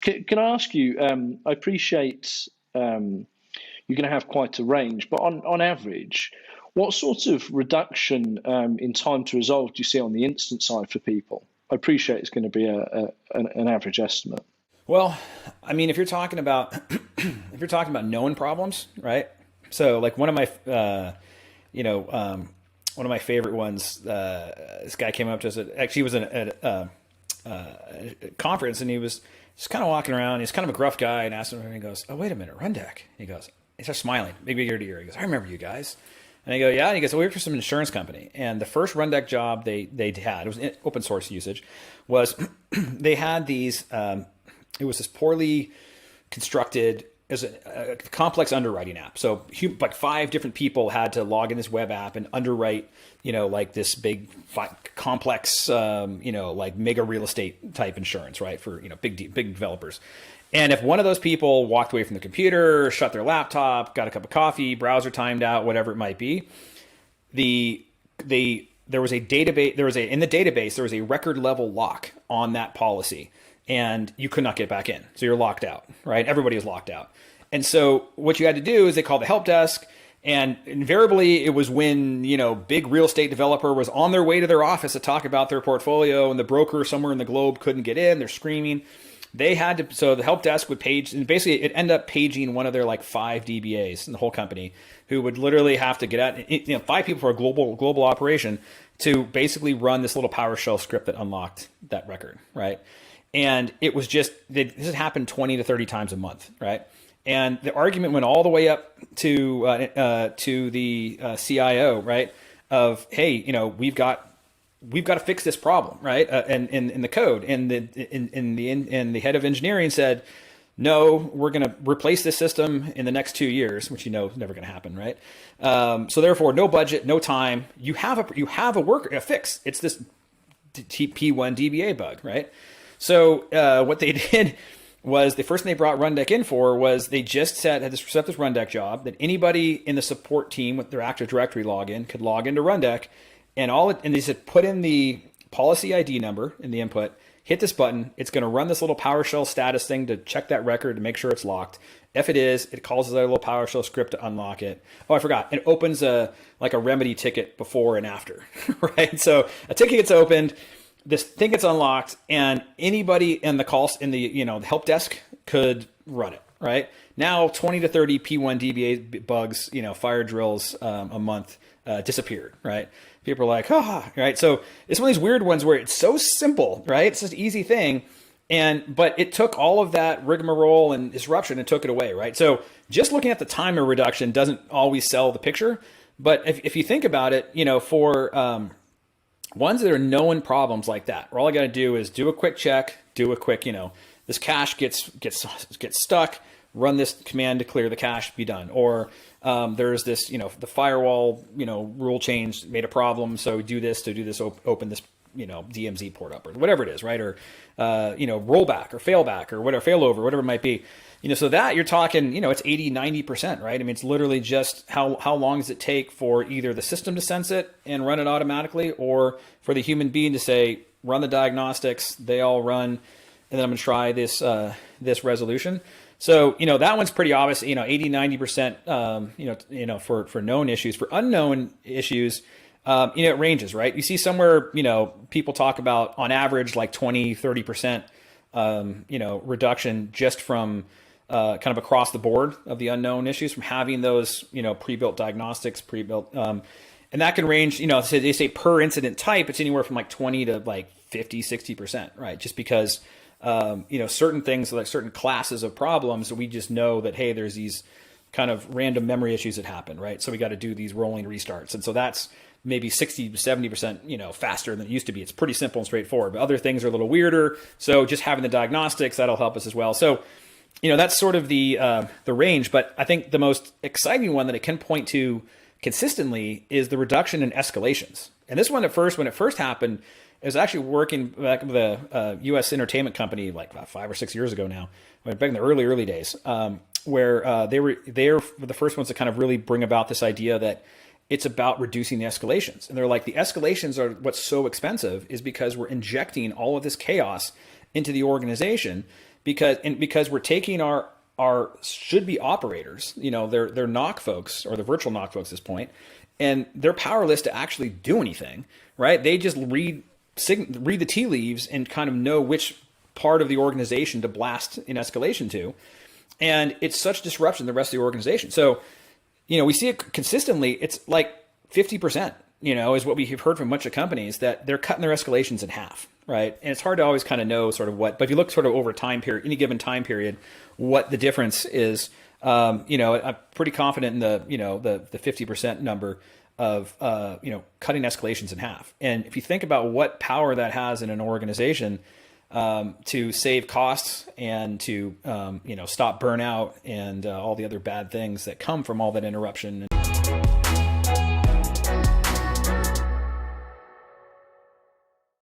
Can I ask you? I appreciate you're going to have quite a range, but on average, what sort of reduction in time to resolve do you see on the instant side for people? I appreciate it's going to be an average estimate. Well, I mean, if you're talking about if you're talking about known problems, right? So, like one of my, you know, one of my favorite ones. This guy came up to us. Actually, he was at a conference, and he was just kind of walking around. He's kind of a gruff guy, and asked him, and he goes, "Oh, wait a minute, Rundeck." He goes, he starts smiling, big ear to ear. He goes, "I remember you guys." And I go, "Yeah." And he goes, "Well, we work for some insurance company, and the first Rundeck job they had, it was open source usage, was they had these. It was this poorly constructed as a complex underwriting app. So like 5 different people had to log in this web app and underwrite, like this big complex, like mega real estate type insurance, right? For, big developers. And if one of those people walked away from the computer, shut their laptop, got a cup of coffee, browser timed out, whatever it might be, there was a database, in the database, there was a record level lock on that policy. And you could not get back in. So you're locked out, right? Everybody is locked out. And so what you had to do is they called the help desk, and invariably it was when, big real estate developer was on their way to their office to talk about their portfolio, and the broker somewhere in the globe couldn't get in. They're screaming. They had to, so the help desk would page, and basically it ended up paging one of their like 5 DBAs in the whole company, who would literally have to get out, 5 people for a global operation to basically run this little PowerShell script that unlocked that record, right? And it was just, this has happened 20 to 30 times a month, right? And the argument went all the way up to the CIO, right? Of, hey, we've got to fix this problem, right? And in the code, and the head of engineering said, no, we're going to replace this system in the next 2 years, which is never going to happen, right? So therefore, no budget, no time. You have a fix. It's this P1 DBA bug, right? So what they did was, the first thing they brought Rundeck in for was, they just had this Rundeck job that anybody in the support team with their Active Directory login could log into Rundeck, and they said, put in the policy ID number in the input, hit this button, it's going to run this little PowerShell status thing to check that record to make sure it's locked. If it is, it calls a little PowerShell script to unlock it. Oh, I forgot. It opens a remedy ticket before and after, right? So a ticket gets opened, this thing gets unlocked, and anybody in the help desk could run it, right? Now 20 to 30 P1 DBA bugs, fire drills a month disappeared, right? People are like, right? So it's one of these weird ones where it's so simple, right? It's just an easy thing. But it took all of that rigmarole and disruption and took it away, right? So just looking at the timer reduction doesn't always sell the picture. But if you think about it, for ones that are known problems like that, where all I got to do is do a quick check, do a quick, this cache gets stuck, run this command to clear the cache, be done. Or there's this, the firewall, rule change made a problem, so do this, open this, DMZ port up, or whatever it is, right? Or rollback or failback or whatever, failover, whatever it might be. So that you're talking, it's 80, 90%, right? I mean, it's literally just how long does it take for either the system to sense it and run it automatically, or for the human being to say, run the diagnostics, they all run, and then I'm going to try this resolution. So, that one's pretty obvious, 80, 90%, for known issues. For unknown issues, it ranges, right? You see somewhere, people talk about on average, like 20, 30%, reduction just from kind of across the board of the unknown issues, from having those, pre-built diagnostics, and that can range, so they say per incident type, it's anywhere from like 20 to like 50, 60%, right? Just because, certain things, like certain classes of problems, we just know that, hey, there's these kind of random memory issues that happen, right? So we got to do these rolling restarts. And so that's maybe 60 to 70%, faster than it used to be. It's pretty simple and straightforward, but other things are a little weirder. So just having the diagnostics, that'll help us as well. So, that's sort of the range, but I think the most exciting one that it can point to consistently is the reduction in escalations. And this one when it first happened, it was actually working back with a U.S. entertainment company like about 5 or 6 years ago now, back in the early days, where they were the first ones to kind of really bring about this idea that it's about reducing the escalations. And they're like, the escalations are what's so expensive is because we're injecting all of this chaos into the organization, because we're taking our should be operators, they're knock folks or the virtual knock folks at this point, and they're powerless to actually do anything, right? They just read the tea leaves and kind of know which part of the organization to blast in escalation to. And it's such disruption to the rest of the organization. So, we see it consistently. It's like 50%, is what we've heard from a bunch of companies, that they're cutting their escalations in half, right? And it's hard to always kind of know sort of what, but if you look sort of over time period, any given time period, what the difference is, I'm pretty confident in the 50% number of, cutting escalations in half. And if you think about what power that has in an organization, to save costs and to, stop burnout and all the other bad things that come from all that interruption.